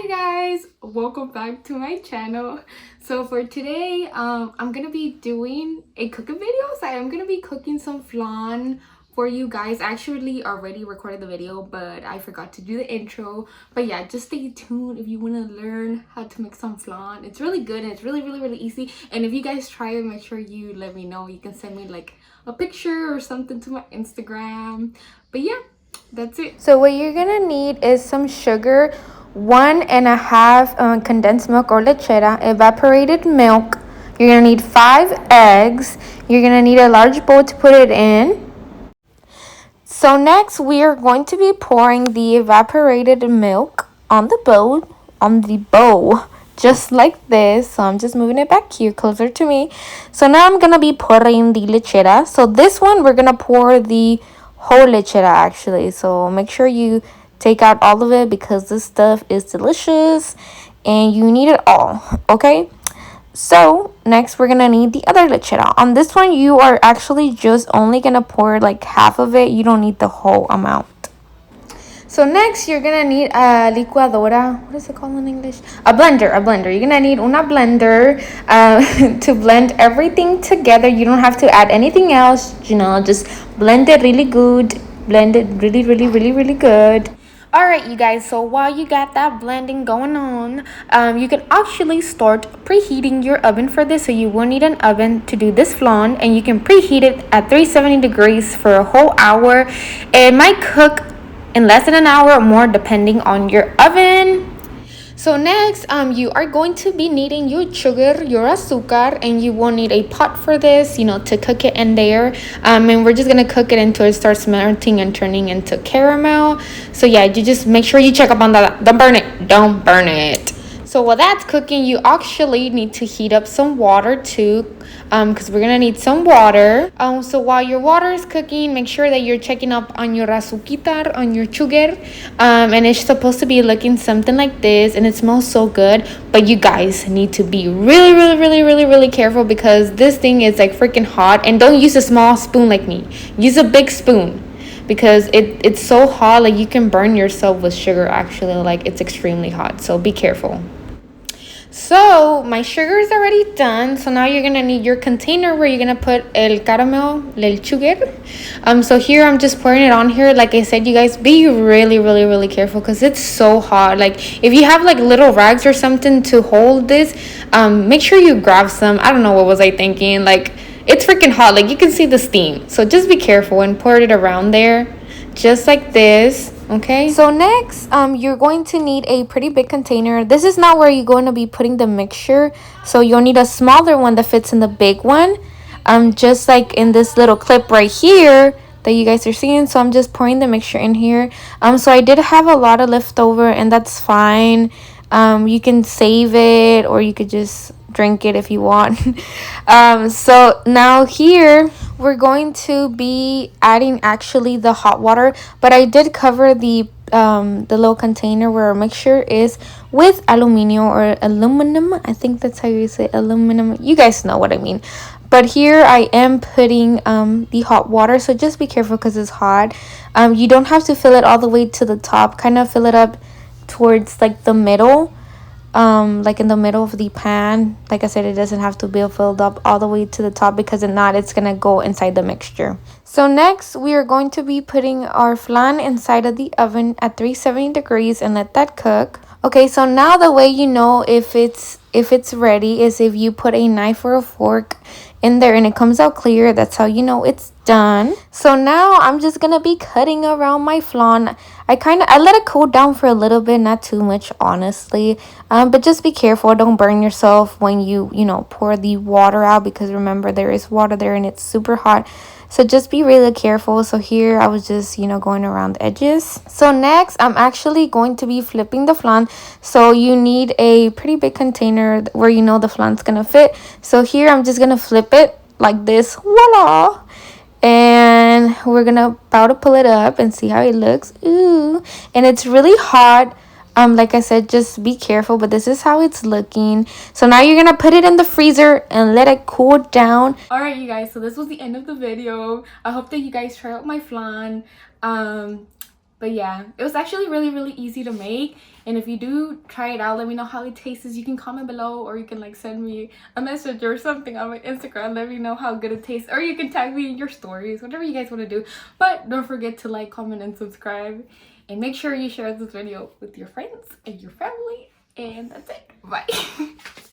Guys, welcome back to my channel. So for today I'm gonna be doing a cooking video. So I'm gonna be cooking some flan for you guys. I actually already recorded the video, but I forgot to do the intro. But yeah, just stay tuned if you want to learn how to make some flan. It's really good and it's really easy. And if you guys try it, make sure you let me know. You can send me like a picture or something to my Instagram. But yeah, that's it. So what you're gonna need is some sugar, 1.5 condensed milk or lechera, evaporated milk. You're gonna need 5 eggs. You're gonna need a large bowl to put it in. So next we are going to be pouring the evaporated milk on the bowl, just like this. So I'm just moving it back here closer to me. So now I'm gonna be pouring the lechera. So this one we're gonna pour the whole lechera actually. So make sure you take out all of it because this stuff is delicious and you need it all, okay? So next we're gonna need the other lechera. On this one you are actually just only gonna pour like half of it. You don't need the whole amount. So next you're gonna need a licuadora. What is it called in English? A blender. You're gonna need una blender to blend everything together. You don't have to add anything else, just blend it really good. Blend it really good. All right, you guys, so while you got that blending going on, you can actually start preheating your oven for this. So you will need an oven to do this flan, and you can preheat it at 370 degrees for a whole hour. It might cook in less than an hour or more depending on your oven. So next, you are going to be needing your sugar, your azúcar, and you will need a pot for this, to cook it in there. And we're just gonna cook it until it starts melting and turning into caramel. So yeah, you just make sure you check up on that. Don't burn it. So while that's cooking, you actually need to heat up some water too, because we're gonna need some water. So while your water is cooking, make sure that you're checking up on your azuquitar, on your sugar, and it's supposed to be looking something like this, and it smells so good. But you guys need to be really careful because this thing is like freaking hot, and don't use a small spoon like me. Use a big spoon because it's so hot, like you can burn yourself with sugar actually, like it's extremely hot, so be careful. So my sugar is already done. So now you're gonna need your container where you're gonna put el caramel, el sugar. So here I'm just pouring it on here. Like I said, you guys be really careful because it's so hot. Like if you have like little rags or something to hold this, make sure you grab some. I don't know, what was I thinking? Like it's freaking hot. Like you can see the steam. So just be careful and pour it around there, just like this. Okay, so next you're going to need a pretty big container. This is not where you're going to be putting the mixture, so you'll need a smaller one that fits in the big one, just like in this little clip right here that you guys are seeing. So I'm just pouring the mixture in here. So I did have a lot of leftover, and that's fine. You can save it or you could just drink it if you want. So now here we're going to be adding actually the hot water, but I did cover the little container where our mixture is with aluminum. I think that's how you say aluminum. You guys know what I mean. But here I am putting the hot water, so just be careful because it's hot. You don't have to fill it all the way to the top. Kind of fill it up towards like the middle, like in the middle of the pan. Like I said, it doesn't have to be filled up all the way to the top because if not, it's gonna go inside the mixture. So next we are going to be putting our flan inside of the oven at 370 degrees and let that cook. Okay, so now the way you know if it's ready is if you put a knife or a fork in there and it comes out clear. That's how you know it's done. So now I'm just gonna be cutting around my flan. I let it cool down for a little bit, not too much honestly, but just be careful, don't burn yourself when you pour the water out, because remember there is water there and it's super hot. So just be really careful. So here I was just going around the edges. So next I'm actually going to be flipping the flan. So you need a pretty big container where the flan's gonna fit. So here I'm just gonna flip it like this, voila, and we're gonna about to pull it up and see how it looks. Ooh, and it's really hot. Like I said, just be careful, but this is how it's looking. So now you're gonna put it in the freezer and let it cool down. All right, you guys, so this was the end of the video. I hope that you guys try out my flan. But yeah, it was actually really easy to make. And if you do try it out, let me know how it tastes. You can comment below, or you can like send me a message or something on my Instagram. Let me know how good it tastes, or you can tag me in your stories, whatever you guys want to do. But don't forget to like, comment, and subscribe. And make sure you share this video with your friends and your family. And that's it. Bye.